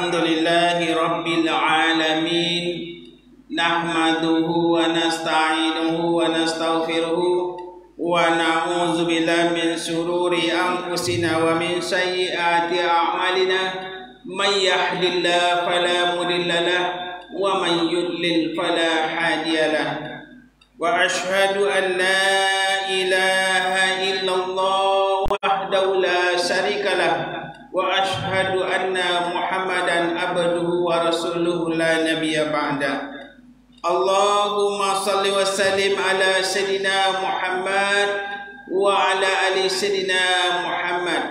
Alhamdulillahi Rabbil Alamin. Nahmaduhu wa nasta'inuhu wa nastaghfiruhu wa na'udzu billahi min syururi anfusina wa min sayyiati a'malina. May yahdihillahu fala mudilla lahu wa man yudlil fala hadiya lahu. Wa asyhadu an la ilaha illallah wahdahu la syarika lahu wa asyhadu anna Muhammadan abduhu wa rasuluhu la nabiyya ba'da. Allahumma salli wa sallim ala sayyidina Muhammad wa ala ali sayyidina Muhammad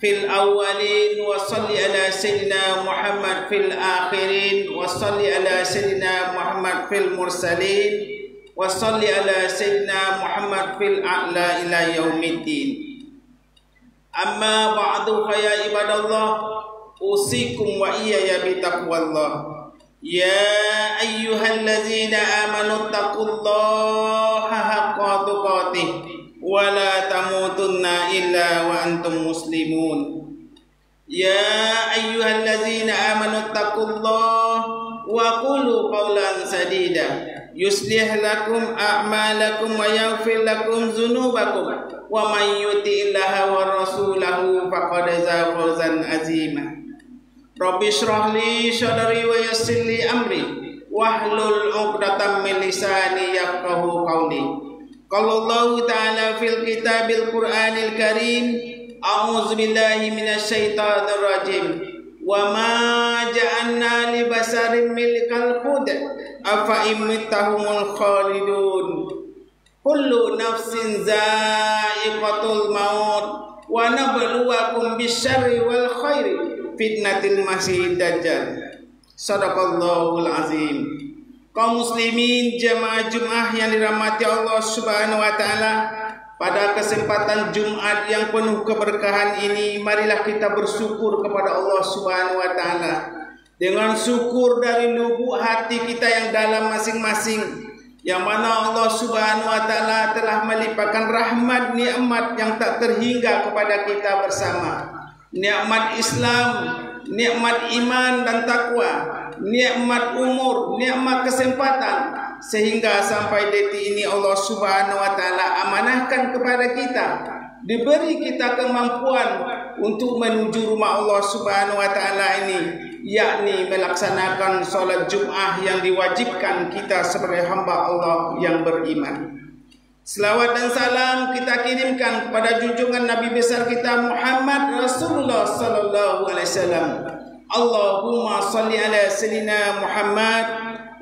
fil awwalin wa salli ala sayyidina Muhammad fil akhirin wa salli ala sayyidina Muhammad fil mursalin wa salli ala sayyidina Muhammad fil a'la ila yaumiddin. Amma ba'du fa ya ibadallah, usikum wa iyaya bi taqwallah. Ya ayyuhallazina amanu taqullaha haqqa tuqatih wa la tamutunna illa wa antum muslimun. Ya ayyuhallazina amanu taqullaha wa qulu qawlan sadida yuslih lakum a'malakum wa yaghfir lakum dzunubakum wa man yuti'illaha wa rasulahu faqad faza fawzan azima. Rabbi shrah li sadri wa yassir li amri wahlul 'uqdatam min lisani yafqahu qawli. Qala Allah ta'ala fil kitabil Qur'anil Karim, a'udzu billahi minasy syaithanir rajim. Wa ma ja'alna li basarin milikal khud afa imittahumul khalidun. Kullu nafsin za'iqatul maut wa nabluwakum bisyarri wal khairi fitnatil masih dajjal. Sadaqallahul azim. Kaum muslimin jamaah Jumat yang dirahmati Allah Subhanahu wa taala, pada kesempatan Jumat yang penuh keberkahan ini, marilah kita bersyukur kepada Allah Subhanahu wa taala. Dengan syukur dari lubuk hati kita yang dalam masing-masing, yang mana Allah Subhanahu wa taala telah melimpahkan rahmat nikmat yang tak terhingga kepada kita bersama. Nikmat Islam, nikmat iman dan takwa, nikmat umur, nikmat kesempatan, sehingga sampai detik ini Allah Subhanahu wa taala amanahkan kepada kita, diberi kita kemampuan untuk menuju rumah Allah Subhanahu wa taala ini, yakni melaksanakan salat Jumat yang diwajibkan kita sebagai hamba Allah yang beriman. Selawat dan salam kita kirimkan kepada junjungan Nabi besar kita Muhammad Rasulullah sallallahu alaihi wasallam. Allahumma salli ala sayyidina Muhammad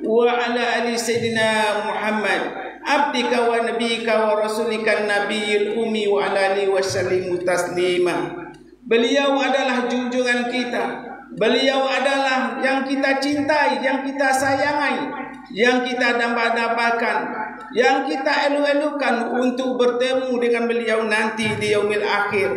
wa ala ali sayyidina Muhammad abdika wa nabiyika wa rasulika nabiyil ummi wa ala alihi wasallim taslima. Beliau adalah junjungan kita. Beliau adalah yang kita cintai, yang kita sayangi, yang kita dambakan, yang kita elu-elukan untuk bertemu dengan beliau nanti di yaumil akhir,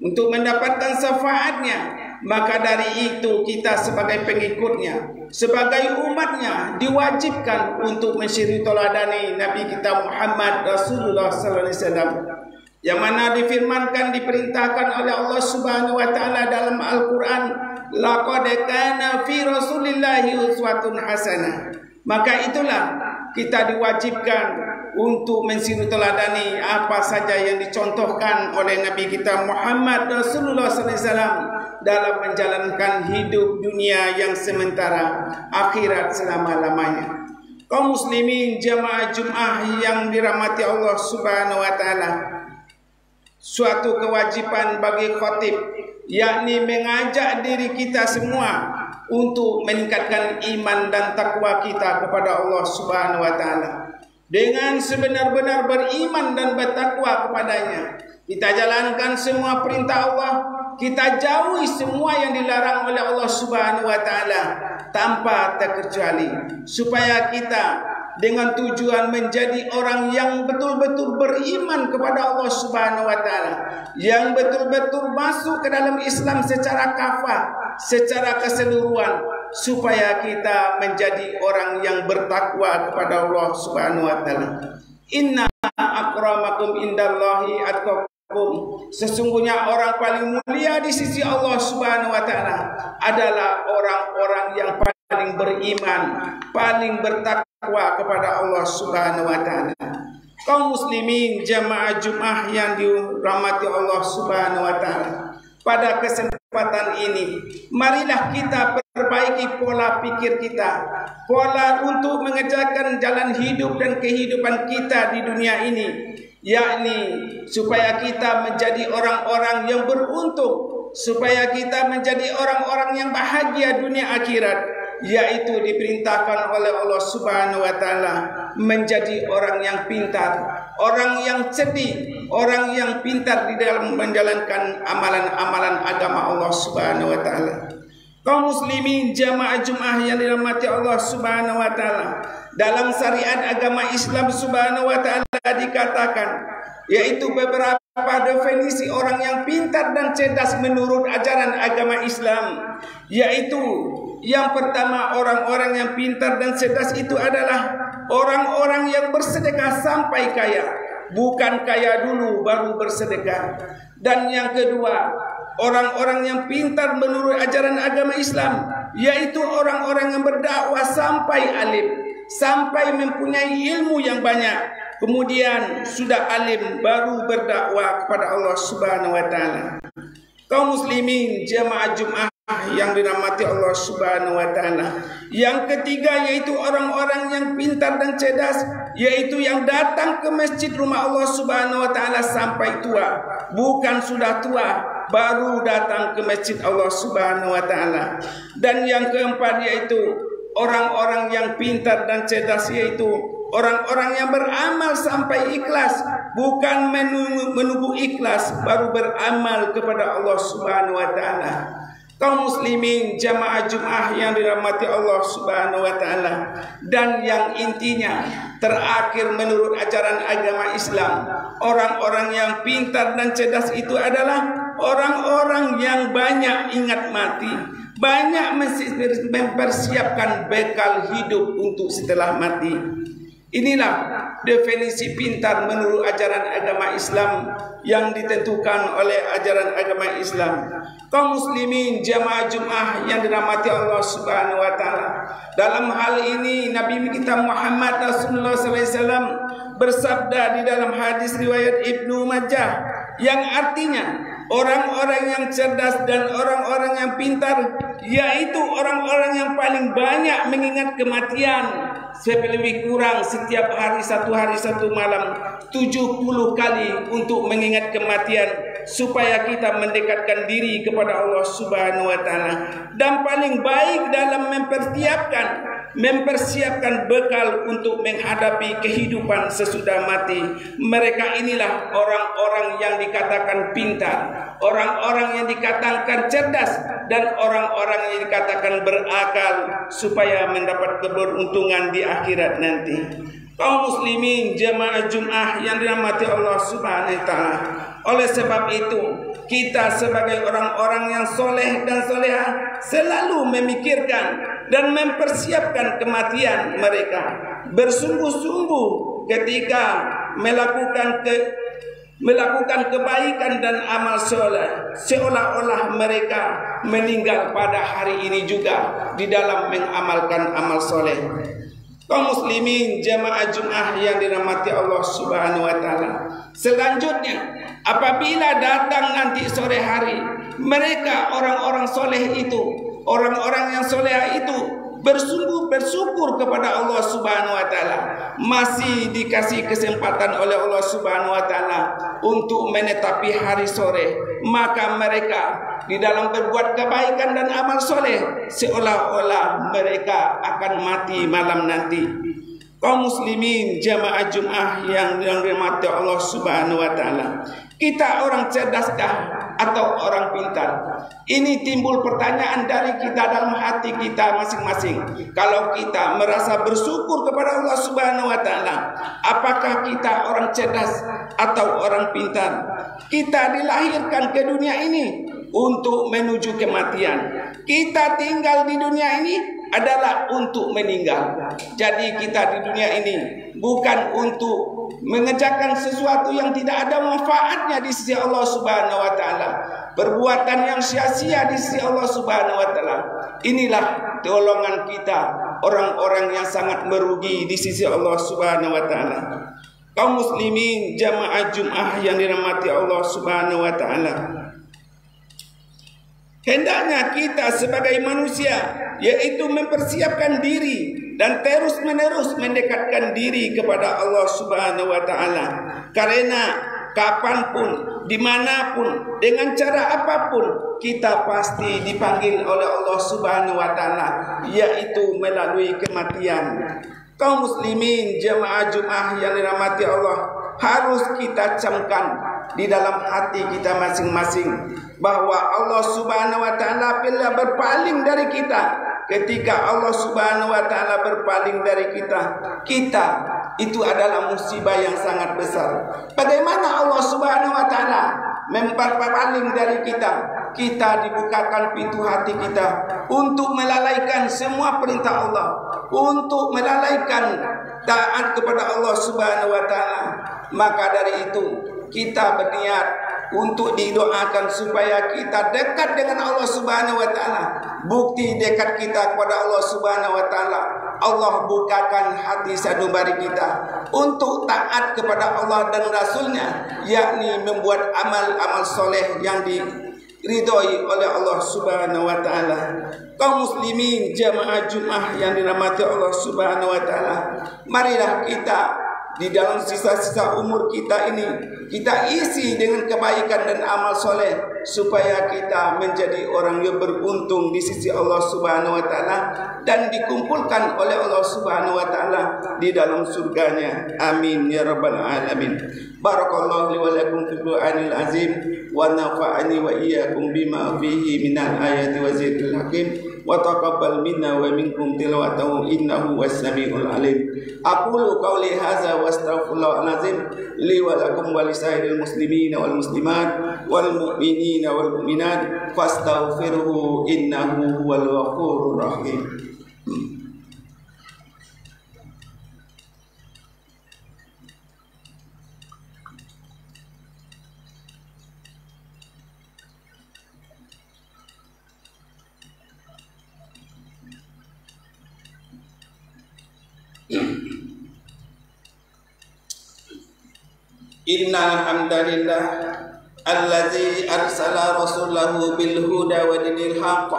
untuk mendapatkan syafaatnya. Maka dari itu kita sebagai pengikutnya, sebagai umatnya, diwajibkan untuk mensyiri toladani Nabi kita Muhammad Rasulullah sallallahu alaihi wasallam, yang mana difirmankan, diperintahkan oleh Allah Subhanahu wa taala dalam Al-Qur'an, laqad kana fi rasulillahi uswatun hasanah. Maka itulah kita diwajibkan untuk mensyiri teladani apa saja yang dicontohkan oleh Nabi kita Muhammad Rasulullah SAW dalam menjalankan hidup dunia yang sementara, akhirat selama-lamanya. Kaum muslimin jamaah Jumat yang dirahmati Allah Subhanahu wa taala, suatu kewajiban bagi khatib, yakni mengajak diri kita semua untuk meningkatkan iman dan takwa kita kepada Allah Subhanahu wa taala. Dengan sebenar-benar beriman dan bertakwa kepadanya, kita jalankan semua perintah Allah, kita jauhi semua yang dilarang oleh Allah Subhanahu wa taala tanpa terkecuali, supaya kita dengan tujuan menjadi orang yang betul-betul beriman kepada Allah Subhanahu wa taala, yang betul-betul masuk ke dalam Islam secara kafah, secara keseluruhan, supaya kita menjadi orang yang bertakwa kepada Allah Subhanahu wa taala. Inna akramakum indallahi atqakum. Sesungguhnya orang paling mulia di sisi Allah Subhanahu wa taala adalah orang-orang yang paling beriman, paling bertakwa kepada Allah Subhanahu wa taala. Kaum muslimin jamaah Jumat yang dirahmati Allah Subhanahu wa taala, pada kesempatan ini marilah kita perbaiki pola pikir kita, pola untuk mengejarkan jalan hidup dan kehidupan kita di dunia ini, yakni supaya kita menjadi orang-orang yang beruntung, supaya kita menjadi orang-orang yang bahagia dunia akhirat, yaitu diperintahkan oleh Allah Subhanahu wa taala menjadi orang yang pintar, orang yang cerdik, orang yang pintar di dalam menjalankan amalan-amalan agama Allah Subhanahu wa taala. Kaum muslimin jamaah Jumat yang dirahmati Allah Subhanahu wa taala, dalam syariat agama Islam Subhanahu wa taala dikatakan, yaitu beberapa definisi orang yang pintar dan cerdas menurut ajaran agama Islam, yaitu yang pertama, orang-orang yang pintar dan cerdas itu adalah orang-orang yang bersedekah sampai kaya, bukan kaya dulu baru bersedekah. Dan yang kedua, orang-orang yang pintar menurut ajaran agama Islam, yaitu orang-orang yang berdakwah sampai alim, sampai mempunyai ilmu yang banyak, kemudian sudah alim baru berdakwah kepada Allah Subhanahu wa taala. Kaum muslimin jamaah Jumat yang dirahmati Allah Subhanahu wa taala, yang ketiga yaitu orang-orang yang pintar dan cerdas, yaitu yang datang ke masjid rumah Allah Subhanahu wa taala sampai tua, bukan sudah tua baru datang ke masjid Allah Subhanahu wa taala. Dan yang keempat yaitu orang-orang yang pintar dan cerdas, yaitu orang-orang yang beramal sampai ikhlas, bukan menunggu ikhlas baru beramal kepada Allah Subhanahu wa taala. Kaum muslimin jamaah Jumat yang dirahmati Allah Subhanahu wa taala, dan yang intinya terakhir menurut ajaran agama Islam, orang-orang yang pintar dan cerdas itu adalah orang-orang yang banyak ingat mati, banyak mempersiapkan bekal hidup untuk setelah mati. Inilah definisi pintar menurut ajaran agama Islam yang ditentukan oleh ajaran agama Islam. Kaum muslimin jamaah Jumat yang dirahmati Allah Subhanahu wa taala, dalam hal ini Nabi kita Muhammad Rasulullah SAW bersabda di dalam hadis riwayat Ibnu Majah, yang artinya orang-orang yang cerdas dan orang-orang yang pintar, yaitu orang-orang yang paling banyak mengingat kematian, lebih kurang setiap hari satu malam 70 kali untuk mengingat kematian, supaya kita mendekatkan diri kepada Allah Subhanahu wa taala, dan paling baik dalam mempersiapkan bekal untuk menghadapi kehidupan sesudah mati. Mereka inilah orang-orang yang dikatakan pintar, orang-orang yang dikatakan cerdas, dan orang-orang yang dikatakan berakal, supaya mendapat keberuntungan di akhirat nanti. Kaum muslimin jamaah Jumat yang dirahmati Allah Subhanahu wa taala, oleh sebab itu kita sebagai orang-orang yang soleh dan soleha selalu memikirkan dan mempersiapkan kematian mereka, bersungguh-sungguh ketika melakukan kebaikan dan amal soleh, seolah-olah mereka meninggal pada hari ini juga di dalam mengamalkan amal soleh. Kaum muslimin jamaah Jumat yang dirahmati Allah Subhanahu wa taala, selanjutnya apabila datang nanti sore hari, mereka orang-orang soleh itu, orang-orang yang soleh itu bersungguh bersyukur kepada Allah Subhanahu wa taala, masih dikasih kesempatan oleh Allah Subhanahu wa taala untuk menetapi hari sore, maka mereka di dalam berbuat kebaikan dan amal soleh seolah-olah mereka akan mati malam nanti. Kaum muslimin jamaah Jumat yang dirahmati Allah Subhanahu wa taala, kita orang cerdaskah atau orang pintar? Ini timbul pertanyaan dari kita dalam hati kita masing-masing. Kalau kita merasa bersyukur kepada Allah Subhanahu wa taala, apakah kita orang cerdas atau orang pintar? Kita dilahirkan ke dunia ini untuk menuju kematian. Kita tinggal di dunia ini adalah untuk meninggal. Jadi kita di dunia ini bukan untuk mengerjakan sesuatu yang tidak ada manfaatnya di sisi Allah Subhanahu wa taala, perbuatan yang sia-sia di sisi Allah Subhanahu wa taala. Inilah golongan kita, orang-orang yang sangat merugi di sisi Allah Subhanahu wa taala. Kaum muslimin jamaah Jumat yang dirahmati Allah Subhanahu wa taala, hendaknya kita sebagai manusia yaitu mempersiapkan diri dan terus-menerus mendekatkan diri kepada Allah Subhanahu wa taala. Karena kapanpun, dimanapun, dengan cara apapun, kita pasti dipanggil oleh Allah Subhanahu wa taala, yaitu melalui kematian. Kaum muslimin jamaah Jumat yang dirahmati Allah, harus kita camkan di dalam hati kita masing-masing bahwa Allah Subhanahu wa taala bila berpaling dari kita, ketika Allah Subhanahu wa taala berpaling dari kita, itu adalah musibah yang sangat besar. Bagaimana Allah Subhanahu wa taala berpaling dari kita? Kita dibukakan pintu hati kita untuk melalaikan semua perintah Allah, untuk melalaikan taat kepada Allah Subhanahu wa taala. Maka dari itu kita berniat untuk didoakan supaya kita dekat dengan Allah Subhanahu wa taala. Bukti dekat kita kepada Allah Subhanahu wa taala, Allah bukakan hati sanubari kita untuk taat kepada Allah dan Rasulnya, yakni membuat amal-amal soleh yang diridhoi oleh Allah Subhanahu wa taala. Kaum muslimin jamaah Jumat yang dirahmati Allah Subhanahu wa taala, marilah kita di dalam sisa-sisa umur kita ini, kita isi dengan kebaikan dan amal soleh, supaya kita menjadi orang yang beruntung di sisi Allah Subhanahu wa taala dan dikumpulkan oleh Allah Subhanahu wa taala di dalam surganya. Amin ya rabbal alamin. Barakallahu li wa lakum fil Qur'anil azim wa nafa'ani wa iyyakum bima fihi minal ayati wa zikril hakim wa taqabbal minna wa minkum tilawatahu innahu was-sami'ul alim. Aqulu qawli hadza wa astaghfirullahal azim li wa lakum wa lisairil muslimin wal muslimat wal mu'minin wal mu'minat fastaghfiruhu innahu huwal ghafurur rahim. Innal hamdalillah allazi arsala rasulahu bil huda wa dinil haqq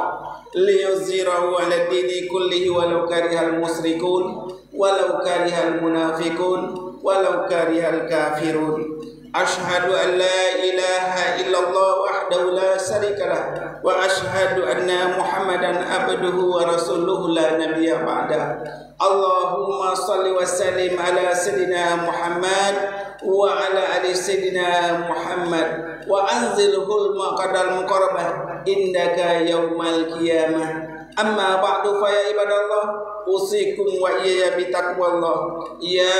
liyuzhirahu 'ala dini kullihi walau karihal musyrikun walau karihal munafiqun walau karihal kafirun. Ashhadu an la ilaha illallah wahdahu la syarikalah wa ashhadu anna Muhammadan abduhu wa rasuluhu la nabiyya ba'da. Allahumma salli wa sallim ala sayyidina Muhammad wa ala ali sayyidina Muhammad wa anzilhul maqadal muqarrabah indaka yaumal qiyamah. Amma ba'du fa ya ibadallah, usikum wa iyaya bitaqwallah. Ya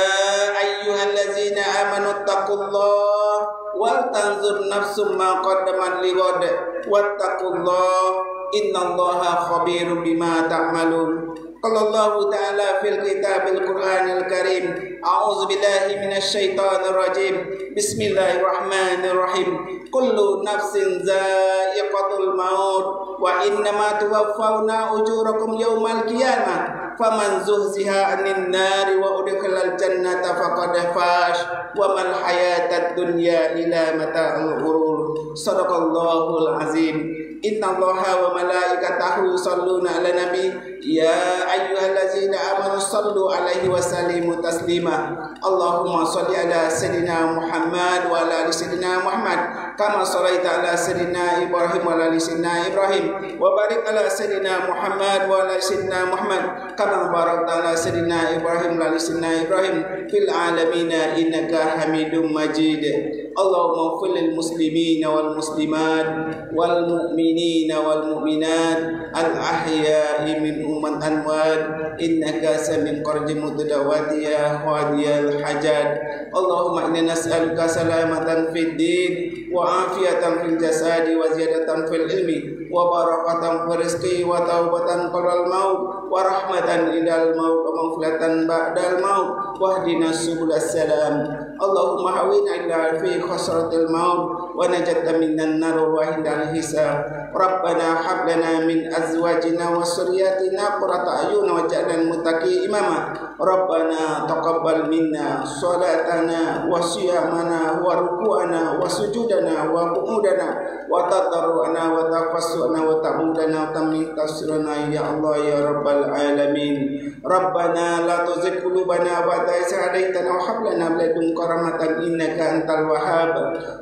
ayyuhallazina amanu taqullaha wal tanzur nafsum ma qaddamat lighad wattaqullah innallaha khabirum bima ta'malun. Qala Allah ta'ala fil kitabil Qur'anil Karim, a'udzu billahi minasy syaithanir rajim. Bismillahirrahmanirrahim. Kullu nafsin za'iqatul maut wa innama tuwaffawna ujurakum yaumal qiyamah faman zuhziha 'anil nari wa udkhilal jannata faqad fash wa mal hayatad dunya illa mata'ul ghurur. Shadaqallahul azim. Innallaha wa malaikatahu yusholluna 'alan nabi ya ayyuhallazina amanu shallu 'alaihi wa sallimu taslima. Allahumma shalli ala sayyidina Muhammad wa ala ali sayyidina Muhammad kama shallaita ala sayyidina Ibrahim wa ala ali sayyidina Ibrahim wa barik ala sayyidina Muhammad wa ala ali sayyidina Muhammad kama barakta ala sayyidina Ibrahim wa ala ali sayyidina Ibrahim fil alamin innaka Hamidum Majid. Allahumma ighfir lil muslimina wal muslimat wal mu'minina wal mu'minat al ahya'i min umman anwad innaka sami'un qarib mudawati ya hadiyal hajat. Allahumma inna nas'aluka salamatan fid din wa afiyatan fil jasadi wa ziyadatan fil ilmi wa barakatan fi rizqi wa taubatan qabla al-maut wa rahmatan indal maut wa maghfiratan ba'dal maut wahdina subulas salam. Allahumma hawwina ila fi khasratil maut wa najatna minan nar wa hindal hisab. Rabbana hab lana min azwajina wa suryatina qurrata a'yun waj'alna muttaqin imama. Rabbana taqabbal minna salatana wa siyamana wa ruku'ana wa sujudana wa qu'udana wa tadarru'ana wa tafassu'ana wa ta'mudana wa tammin tasrana ya Allah ya rabbal alamin. Rabbana la tuzigh qulubana ba'da idh hadaytana wa hab lana min ladunka rahmatan innaka antal wahhab.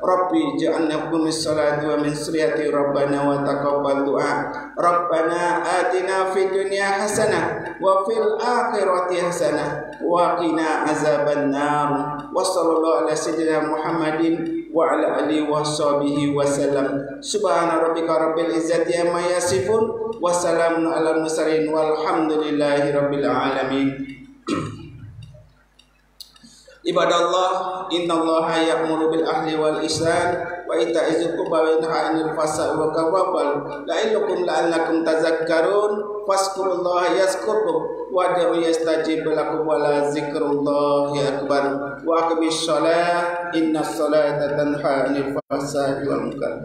Rabbi ij'alna muqimis salati wa min suriyati rabbana wa taqabbal du'a. Rabbana atina fid dunya hasanah wa fil akhirati hasanah wa qina azaban nar. Wa sallallahu ala sayyidina Muhammadin wa ala alihi wa sahbihi wa sallam. Subhana rabbika rabbil izzati amma yasifun wa salamun alal mursalin walhamdulillahi rabbil alamin. Ibadallah, innallaha ya'muru bil ahli wal ihsan wa ita'i dzil qurba wa yanha 'anil fahsya'i wal munkari la'illakum la'allakum tadhakkarun. Fazkurullaha yazkurkum wa ad'u yastajib lakum wa la dzikrullahi akbar. Wa aqimis shalah innas salata tanha 'anil fahsya'i wal munkar.